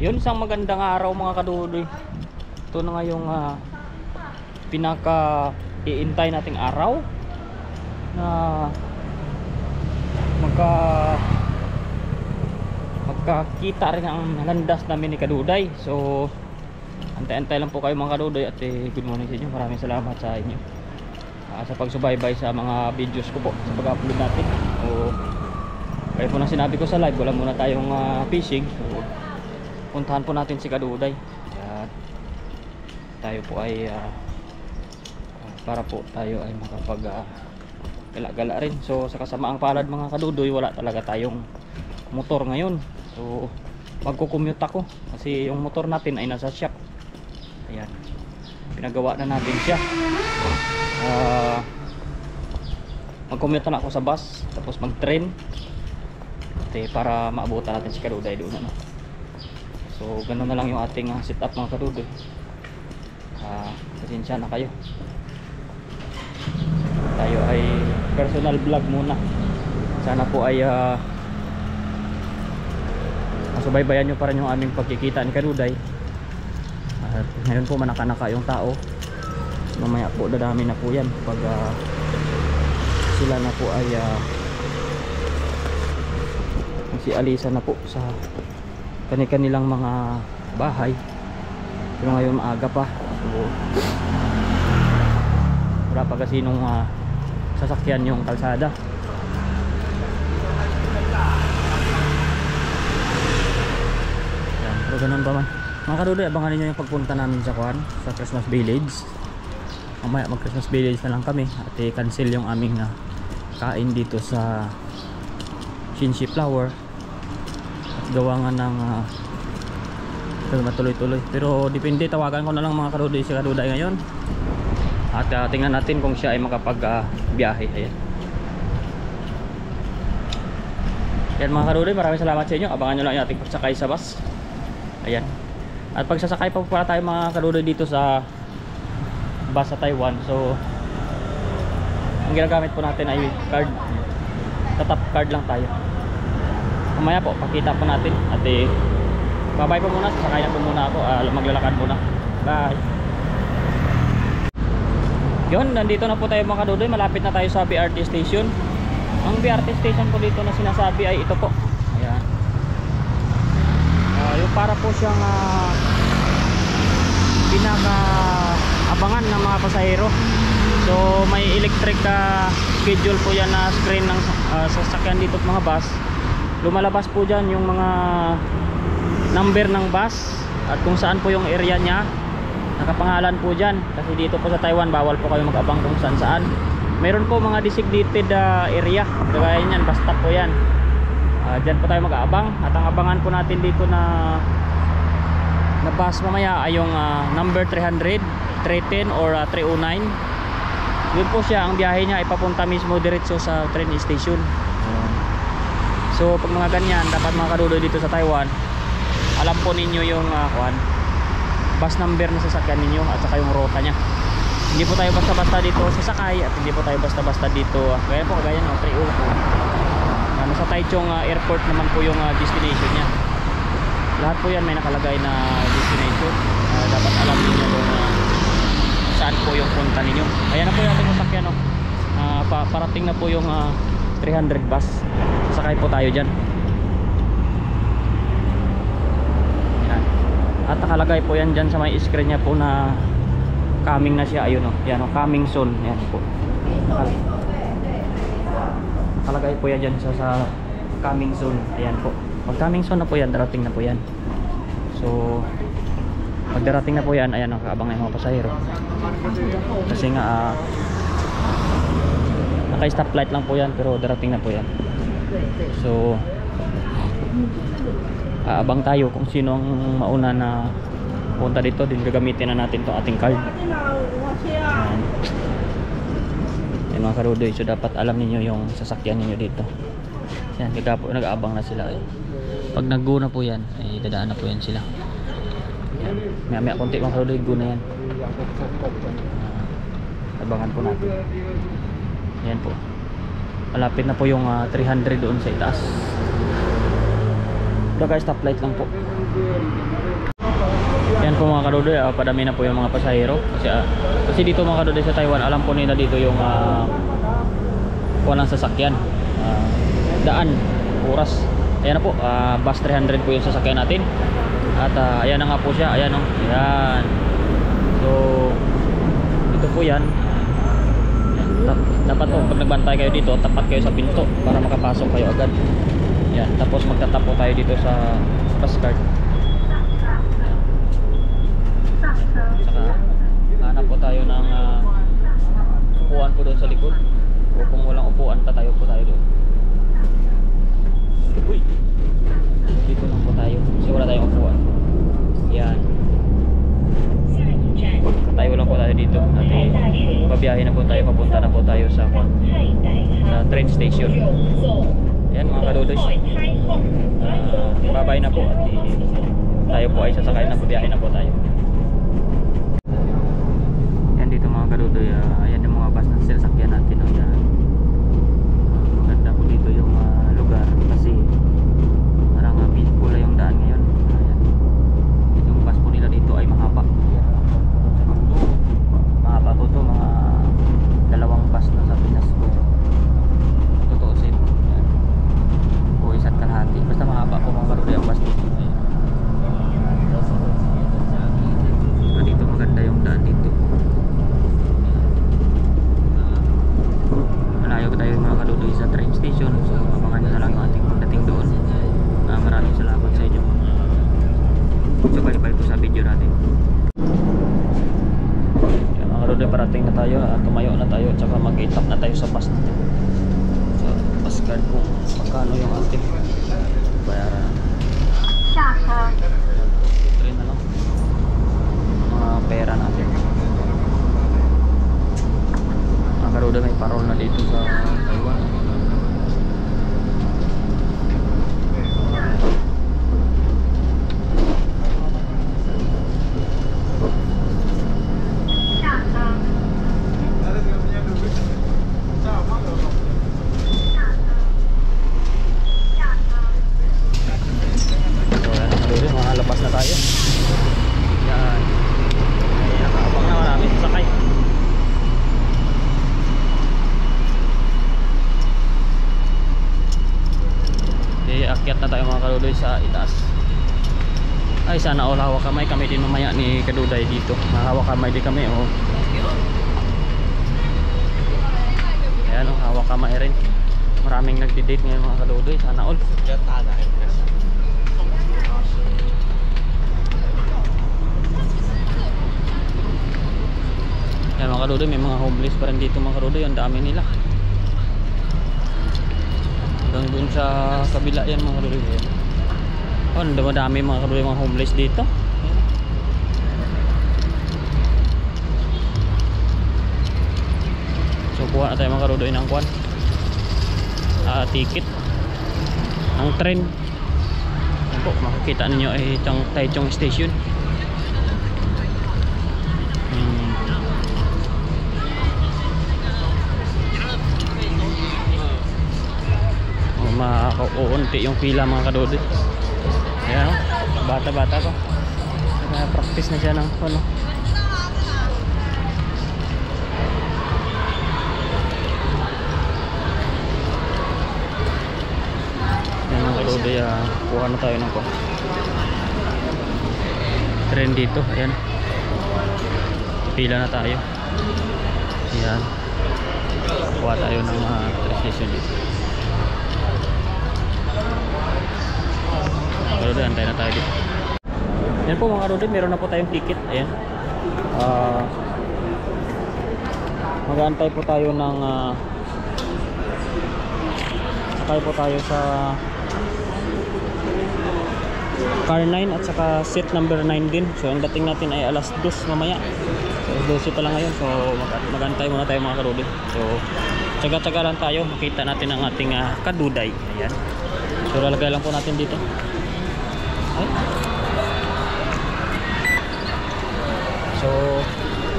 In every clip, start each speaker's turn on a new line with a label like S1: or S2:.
S1: Yun, isang magandang araw mga kadudoy. Ito na nga yung pinaka iintay nating araw na magkakita rin ang landas namin ni Kaduday. So antay-antay lang po kayo mga kadudoy. At good morning sa inyo, maraming salamat sa inyo sa pagsubaybay sa mga videos ko po sa pag-upload natin. So kaya po na sinabi ko sa live, wala muna tayong fishing. So puntahan po natin si Kaduday at tayo po ay para po tayo ay makapag gala-gala rin. So sa kasamaang palad mga kadudoy, wala talaga tayong motor ngayon. So magko-commute ako kasi yung motor natin ay nasa shop. Ayan, pinagawa na natin siya. Mag-commute na ako sa bus, tapos mag-train para maabutan natin si Kaduday doon, ano. So ganoon na lang yung ating setup mga kadudoy. Pasensya na kayo, tayo ay personal vlog muna. Sana po ay masubaybayan nyo pa rin yung aming pagkikita ni Kaduday. At ngayon po manaka-naka yung tao, mamaya po dadami na po yan pag sila na po ay magsialisa na po sa kanilang mga bahay. Pero ngayon maaga pa, so wala pa kasi nung sasakyan yung kalsada. Yan, pero ganun pa man mga kadudoy, abangan niyo yung pagpunta namin sa Christmas Village. Mamaya mag Christmas Village na lang kami at i-cancel yung aming kain dito sa Shinshi Flower at gawa nga ng matuloy-tuloy. Pero depende, tawagan ko na lang mga kadudoy si Kaduday ngayon at tingnan natin kung siya ay makapag-biyahe. Ayan. Yan mga kadudoy, maraming salamat sa inyo. Abangan nyo lang yung ating pagsakay sa bus. Ayan. At pagsasakay pa pala tayo mga kadudoy dito sa bus sa Taiwan. So ang ginagamit po natin ay card. Tatap card lang tayo. Mamaya po pakita po natin. At babay po muna, sasakay na po muna ako. Maglalakad muna. Bye. Yun, nandito na po tayo mga kadudoy. Malapit na tayo sa BRT station. Ang BRT station po dito na sinasabi ay ito po. Ayan. Yung para po siyang pinaka-abangan ng mga pasahero. So may electric schedule po yan na screen ng sasakyan dito at mga bus. Lumalabas po dyan yung mga number ng bus at kung saan po yung area nya, nakapangalan po dyan. Kasi dito po sa Taiwan bawal po kayo mag-abang kung saan saan. Meron po mga designated area, kagaya nyan, bus stop po yan. Dyan po tayo mag-aabang. At ang abangan po natin dito na bus mamaya ay yung number 300, 310 or 309. Yun po siya, ang biyahe niya ay papunta mismo diretso sa train station. So pag mga ganyan, dapat mga kadudoy dito sa Taiwan, alam po ninyo yung bus number na sasakyan ninyo at saka yung ruta nya. Hindi po tayo basta-basta dito sasakay at hindi po tayo basta-basta dito. Kaya po kagaya ng 302. Sa Taichung airport naman po yung destination nya. Lahat po yan may nakalagay na destination. Dapat alam niyo kung saan po yung punta ninyo. Ayan na po yung ating sasakyan, no? Parating na po yung 300 bus. Sasakay po tayo dyan. Yan. At nakalagay po yan dyan sa may screen nya po na coming na siya. Ayun, no? Yan, no? Coming soon. Yan po. Nakalagay po yan dyan sa coming soon. Ayan po. Pag coming soon na po yan, darating na po yan. So pag darating na po yan, ayan, nakaabang na yung mga pasahero. Kasi nga naka-stoplight lang po yan, pero darating na po yan. So aabang tayo kung sino ang mauna na punta dito. Din gagamitin na natin to ating card. Yan mga kadudoy, so dapat alam niyo yung sasakyan niyo dito. Yan, nag-aabang na sila. Pag nag-go na po yan, ay dadaan na po yan sila. Maya konti mga kadudoy, go na yan. Abangan po natin. Yan po. Malapit na po yung 300 doon sa itaas. Saka stoplight lang po. Yan po mga kadudoy, padami na po yung mga pasahero. Kasi dito mga kadudoy sa Taiwan, alam po nila dito yung walang sasakyan. Daan, oras. Ayan na po, bus 300 po yung sasakyan natin. At ayan na nga po siya, ayan o. Ayan. So, ito po yan. Dapat po pag nagbantay kayo dito, tapat kayo sa pinto para makapasok kayo agad. Yan, tapos magtatapo tayo dito sa bus card. Saka hanap po tayo ng upuan po doon sa likod. O kung walang upuan, tatayo po tayo doon. Uy, dito lang po tayo kasi wala tayong upuan. Yan, tayo lang po tayo dito at babiyahin na po tayo, papunta na po tayo sa train station. Yan mga kadudoy, babay na po at tayo po ay sasakay na, babiyahin na po tayo. Yan dito mga kadudoy, ayan yung mga bus na sasakyan natin. Maganda po dito yung lugar kasi parang pula yung daan ngayon. Ayan. Yung bus po nila dito ay mahaba. Mahaba po ito, mga 2 bus na sa Pinas po. Tutuusin. Ayan. O isa't kalahati. Basta mahaba po mga kadudoy ang bus dito. Ayan. Dito maganda yung daan dito. Malayo tayo mga kadudoy sa train station. So abangan nyo na lang yung ating pagdating doon. Maraming salamat sa inyo mga subaybay po sa video natin. Yan mga kadudoy, parating na tayo. Tumayo na tayo at saka mag-itap na tayo sa bus natin. So bus card po, magkano yung ating bayaran. Train na lang mga pera natin. Mga kadudoy, may parol na dito sa Taiwan. Labas na tayo. Yan. Ay, nakaabang na marami sasakay. Okay, akyat na tayo mga kadudoy sa itaas. Ay, sana all hawak kamay kami din mamaya ni Kaduday dito. Hawak kamay din kami, oh. Ayan, oh, hawak kamay rin. Maraming nagdi-date ngayon mga kadudoy. Sana all. Yan mga kadudoy, may mga homeless pa rin dito mga kadudoy. Ang dami nila. Hanggang dun sa kabila yan mga kadudoy. Oh, madami mga kadudoy mga homeless dito. So kuha na tayo mga kadudoy ng kuwan, ticket ang train. Yan po, makikita ninyo ay Taichung Station. Mauunti yung pila mga kadudoy. Ayan o, bata-bata ko. Practice na siya ng ano. Ayan mga kadudoy, kuha na tayo ng train dito. Ayan, pila na tayo. Ayan, kuha tayo ng train station dito. Kadudoy, antay na tayo dito. Yan po mga kadudoy, meron na po tayong ticket. Ayan, mag-aantay po tayo ng sakay po tayo sa car 9 at saka seat number 9 din. So ang dating natin ay alas 2 mamaya. So 12 pa lang ngayon. So mag-aantay muna tayo mga kadudoy. So tsaga-tsaga lang tayo, makita natin ang ating Kaduday. Ayan, so lalagay lang po natin dito. Ay. So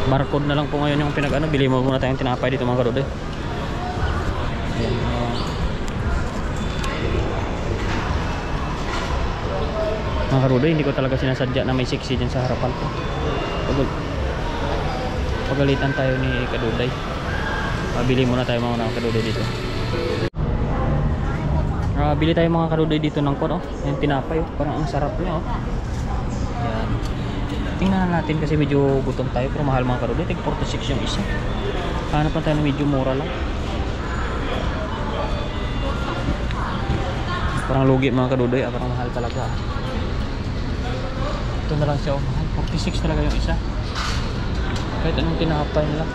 S1: barcode na lang po ngayon yung pinag-ano. Bili mo muna tayong tinapay dito mga kadudoy. Ayan, Mga karudoy, hindi ko talaga sinasadya na may sexy dyan sa harapan ko. Pagalitan tayo ni Kaduday. Bili muna tayo mga kaduday dito. Bili tayo mga kaduday dito ng kon, yung tinapay, parang ang sarap niya, Yan. Tingnan natin kasi medyo gutom tayo, pero mahal mga kaduday. Tig 46 yung isa. Hanap na tayo ng medyo mura lang. Parang lugi mga kaduday, parang mahal talaga. Ito na lang siya, mahal. 46 talaga yung isa. Kahit anong tinapay nila.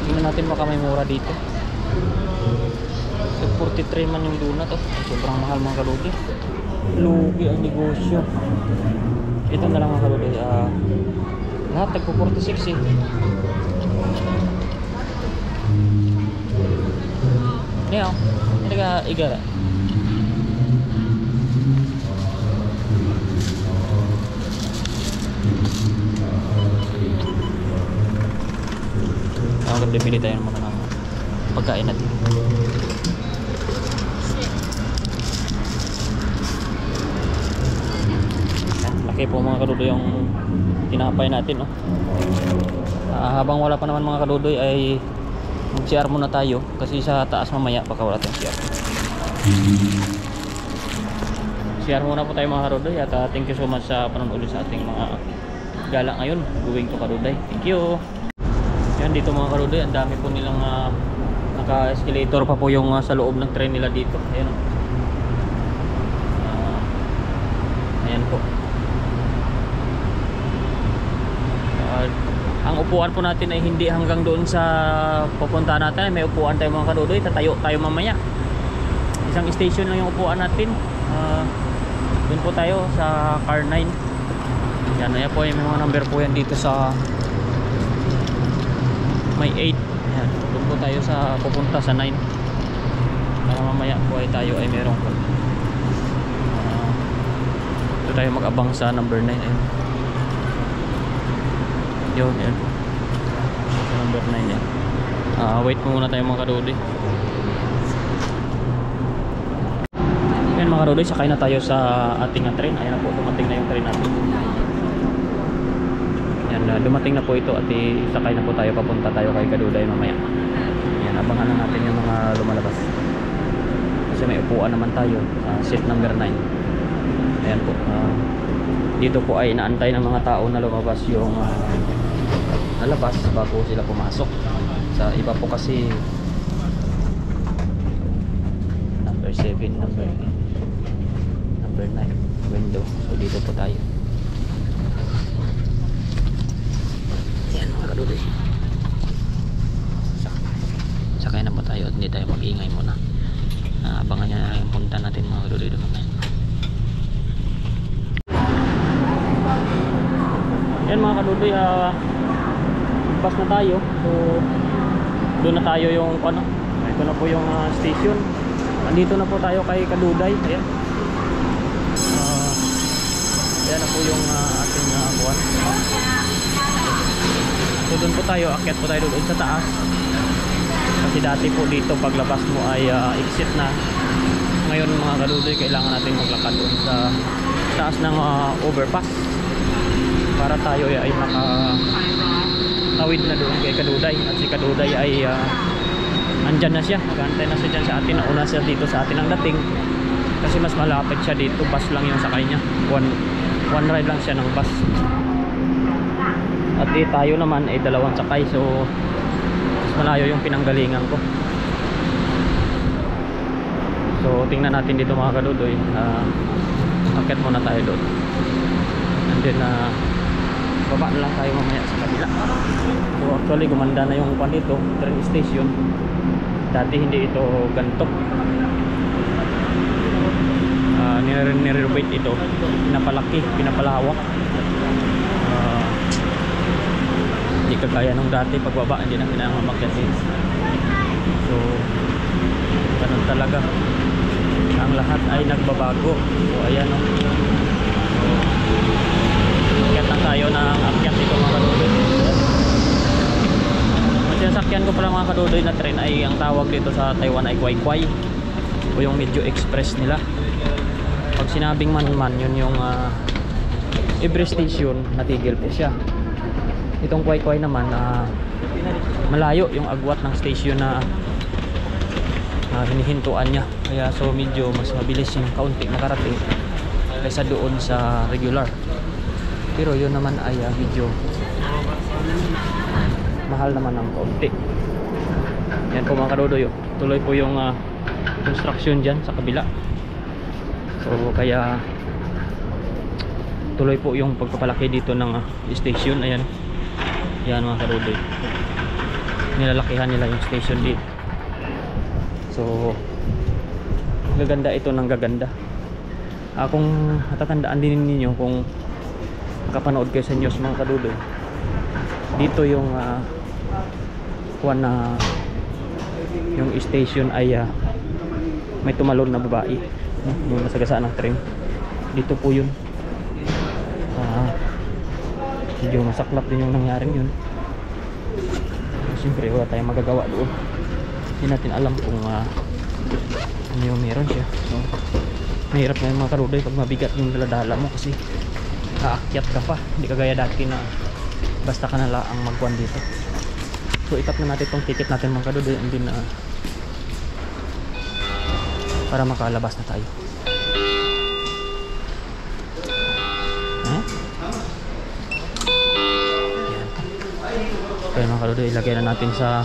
S1: Tingnan natin baka may mura dito. 43 man yung donut, sobrang mahal mga kaduday. Lugi ang negosyo. Ito na lang mga kaduday. Lahat tagpo 46 Niya, hindi ka igara. Bili tayo naman ng pagkain natin. Laki po mga kadudoy yung tinapay natin, habang wala pa naman mga kadudoy ay mag-CR muna tayo kasi sa taas mamaya baka wala tayong CR. CR muna po tayo mga kadudoy at thank you so much sa panonood sa ating mga gala ngayon going to Kaduday. Thank you. Yan dito mga kadudoy, ang dami po nilang naka-escalator pa po yung sa loob ng train nila dito. Ayan ayan po. Ang upuan po natin ay hindi hanggang doon sa pupunta natin. May upuan tayo mga kadudoy, tatayo tayo mamaya. Isang station lang yung upuan natin. Doon po tayo sa car 9. Yan, ayan po yung mga number po yan dito sa may 8. Ayan, doon po tayo sa pupunta sa 9 para mamaya po ay tayo ay merong ito tayo mag-abang sa number 9. Ayan. Yun, yan sa number 9 yan. Wait muna tayo mga kadudoy. Ayan mga kadudoy, sakay na tayo sa ating train. Ayan na po, dumating na yung train natin. Dumating na po ito at isakay na po tayo, papunta tayo kay Kaduday mamaya. Yan, abangan na natin yung mga lumalabas kasi may upuan naman tayo, seat number 9. Ayan po, dito po ay inaantay ng mga tao na lumabas yung nalabas bago sila pumasok. Sa iba po kasi number 7, number 9 window, so dito po tayo. Kadudoy, sakay na po tayo at hindi tayo mag-ingay muna. Abangan nyo na yung punta natin mga kadudoy doon. Yan mga kadudoy, bus na tayo. So doon na tayo yung ito na po yung station. Andito na po tayo kay Kaduday. Ayan, ayan na po yung ating buwan. So doon po tayo, akyat po tayo doon sa taas kasi dati po dito paglabas mo ay exit na. Ngayon mga kadudoy, kailangan natin maglakad doon sa taas ng overpass para tayo ay makatawid na doon kay Kaduday. At si Kaduday ay andyan na siya, nag-aantay na siya dyan sa atin. Nauna siya dito sa atin ang dating kasi mas malapit siya dito, bus lang yung sakay niya, one ride lang siya ng bus. At tayo naman ay dalawang sakay, so mas malayo yung pinanggalingan ko. So tingnan natin dito mga kadudoy, akit muna tayo doon and then baba na lang tayo mamaya sa kabila. So actually gumanda na yung dito, train station. Dati hindi ito ganito, nire-renovate ito, pinapalaki, pinapalawak. Hindi kagaya nung dati, pagbaba hindi na kailangan mag-gasin. So ganun talaga, ang lahat ay nagbabago. So ayan o, akyat na tayo ng akyat dito mga kadudoy. Ang sinasakyan ko pala mga kadudoy na train ay ang tawag dito sa Taiwan ay Kwai Kwai, o yung medyo express nila. Pag sinabing man yun yung every station natigil po siya. Itong Kwai naman malayo yung agwat ng station na hinihintuan niya, kaya so medyo mas mabilis yung kaunti nakarating kaysa doon sa regular. Pero yun naman ay medyo mahal naman ng kaunti. Yan po mga kadodoy, tuloy po yung construction dyan sa kabila. So kaya tuloy po yung pagpapalaki dito ng station. Ayan, yan mga kadodoy, nilalakihan nila yung station dito. So gaganda ito ng gaganda. Kung matatandaan din ninyo, kung nakapanood kayo sa news mga kadodoy, dito yung yung station ay may tumalon na babae, yung nasagasaan ng tren. Dito po yun. Medyo masaklap din yung nangyaring yun. Siyempre wala tayong magagawa doon, hindi natin alam kung ano yung meron siya. So mahirap na yung mga kadodoy pag mabigat yung daladala mo, kasi aakyat ka pa, hindi kagaya dati na basta ka nala ang magkuhan dito. So itap na natin itong ticket natin mga kadodoy, and then para makalabas na tayo. Kaya mga kadodoy, ilagay na natin sa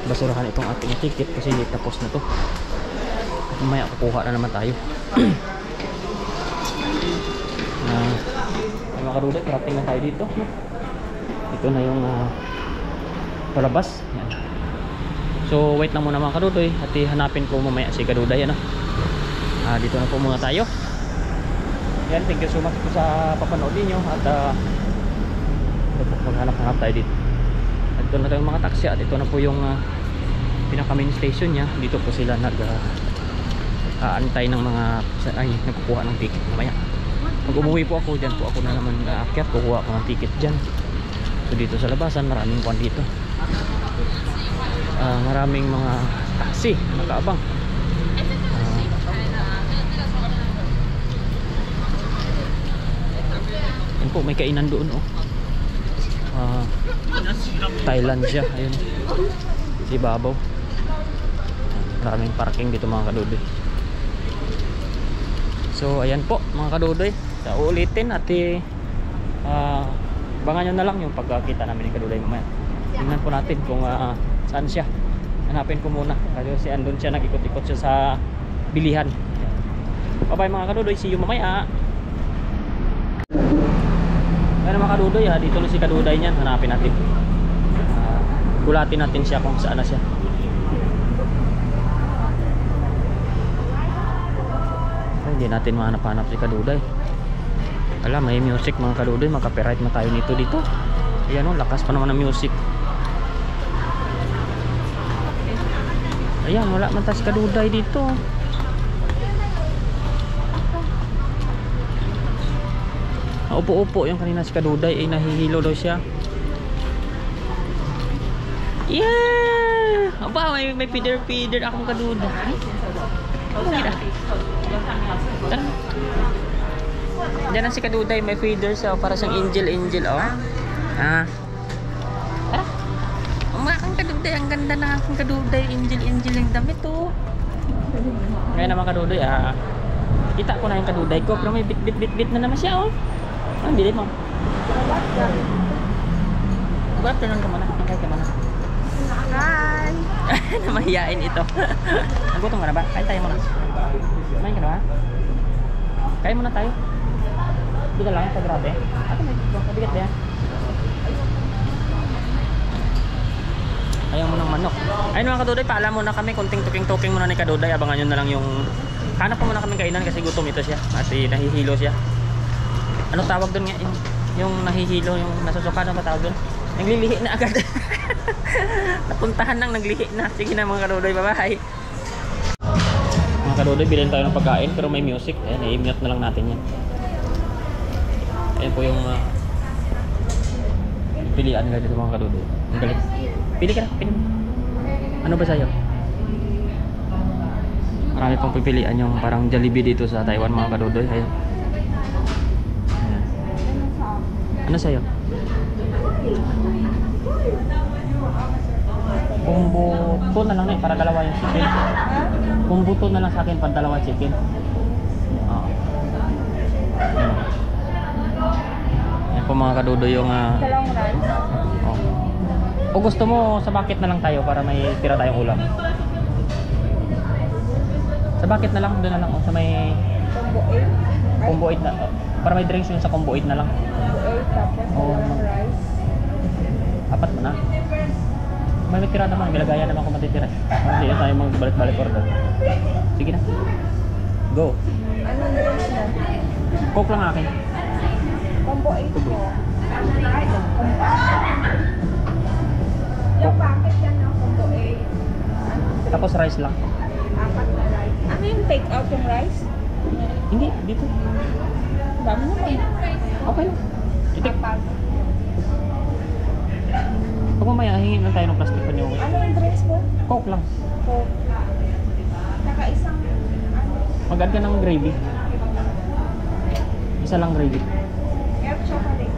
S1: basurahan itong ating ticket kasi tapos na to. Mamaya kukuha na naman tayo. Mga kadodoy, parating na tayo dito. Ito na yung palabas. Yan. So wait lang muna mga kadodoy, at hanapin ko mamaya si kaduday. Dito na po muna tayo. Yan, thank you so much po sa papanood niyo, at maghanap-hanap tayo dito. At ito na tayong mga taxi, at ito na po yung pinaka main station niya. Dito po sila antay ng mga nagkukuha ng ticket mamaya. Pag umuwi po ako, dyan po ako na naman aakyat, kukuha ako ng ticket dyan. So dito sa labasan, maraming kuwan dito. Maraming mga taxi nakaabang. Yan po, may kainan doon Thailand siya, ayun, si Babaw. Maraming parking dito mga kadodoy. So ayan po mga kadodoy, sa uulitin at abangan nyo na lang yung pagkakita namin ni kaduday mamaya. Tingnan po natin kung saan siya. Hanapin ko muna kasi andun siya, nag-ikot-ikot siya sa bilihan. Bye bye mga kadodoy, see you mamaya. Ayan mga kadodoy, dito na si kaduday niyan. Hanapin natin, gulatin natin siya kung saan na siya. Hindi natin mahanap-hanap si kaduday. Alam, may music mga kaduday, mag-copyright na tayo nito dito. Ayan lakas pa naman ng music. Ayan, wala man tayo si kaduday dito. Upo-upo yung kanina si kaduday, nahihilo daw siya. Yeah! Aba, may feeder akong kaduday. Diyan na si kaduday, may feeder siya, para siyang angel kang kaduday, ang ganda na akong kaduday, angel yung damit ngayon naman kaduday, kita ko na yung kaduday ko, pero may bit na naman siya ang bili mo. Good afternoon ka muna, okay ka muna. Hi! Namahiyain ito. Nagutom ka na ba? Kain tayo muna. Kumain ka na ba? Kain muna tayo. Dito lang, sa grabe. Ate, mabigat ba yan? Ayaw mo ng manok. Ayun mga kaduday, paalam muna kami. Kunting tuking-tuking muna ni kaduday. Abangan nyo na lang yung... Hanap po muna kami kainan kasi gutom ito siya. At nahihilo siya. Ano tawag doon nga? Yung nahihilo, yung nasusuka na ba tawag doon? Naglilihi na agad. Napuntahan nang naglihi na. Sige na mga kaduday, bye-bye. Mga kaduday, bilhin tayo ng pagkain pero may music. Ayan, i-mute na lang natin yan. Ayan po yung pilihan nila dito mga kaduday. Ang galing. Pili ka na, pili. Ano ba sa'yo? Marami pong pipilian yung parang Jollibee dito sa Taiwan mga kadudoy. Ayan. Ayan. Ano sa'yo? Kumbuto na lang para dalawa yung chicken. Kumbuto na lang sa akin para dalawa chicken. Oo. Ayan. Ayan po mga kadudoy yung
S2: Dalawang rice.
S1: oh. O gusto mo sa bucket na lang tayo para may tira tayong ulam. Sa bucket na lang, doon na lang sa may
S2: Combo 8.
S1: combo 8 na. Para may drinks yung sa combo 8 na lang.
S2: Combo 8 tapos dalawang rice.
S1: Apat mo na. May tira naman, bilagayan naman kung matitira. Hindi tayo magbalik-balik order. Sige na. Go.
S2: Anong drinks mo?
S1: Coke lang akin.
S2: Combo 8 po. Yung packet yan ng combo 8.
S1: Tapos rice lang.
S2: Apat na rice. Ano yung take out yung rice?
S1: Hindi, dito.
S2: Dami naman.
S1: Okay lang. Itik.
S2: Apat.
S1: Pag mamaya, hingin lang tayo ng plastic pa niyo.
S2: Ano yung drinks mo?
S1: Coke lang.
S2: Coke. Saka isang
S1: Mag-add ka ng gravy. Isa lang gravy.
S2: milk chocolate.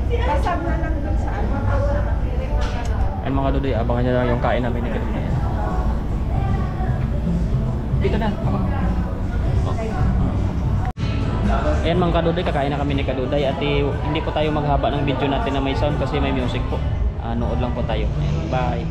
S2: Kasab na lang dun sa ano.
S1: Ayan mga kadudoy, abangan nyo lang yung kain namin ni Kadudoy. Dito na. Ayan mga kadudoy, kakain na kami ni Kadudoy at hindi po tayo maghaba ng video natin na may sound kasi may music po. Nood lang po tayo. Ayan, bye!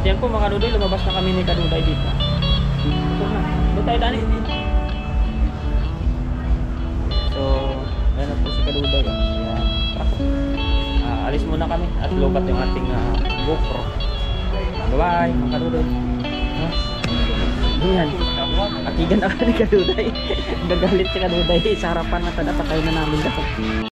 S1: Yan po mga kaduday, lumabas na kami ni Kaduday dito. Doon tayo Dani. So, ayan na po si Kaduday. Ayan. Alis muna kami at lobat yung ating GoPro. Bye mga Kaduday. Ayan. Akigan ako ni Kaduday. Gagalit si Kaduday sa harapan na tada, patay na namin daw.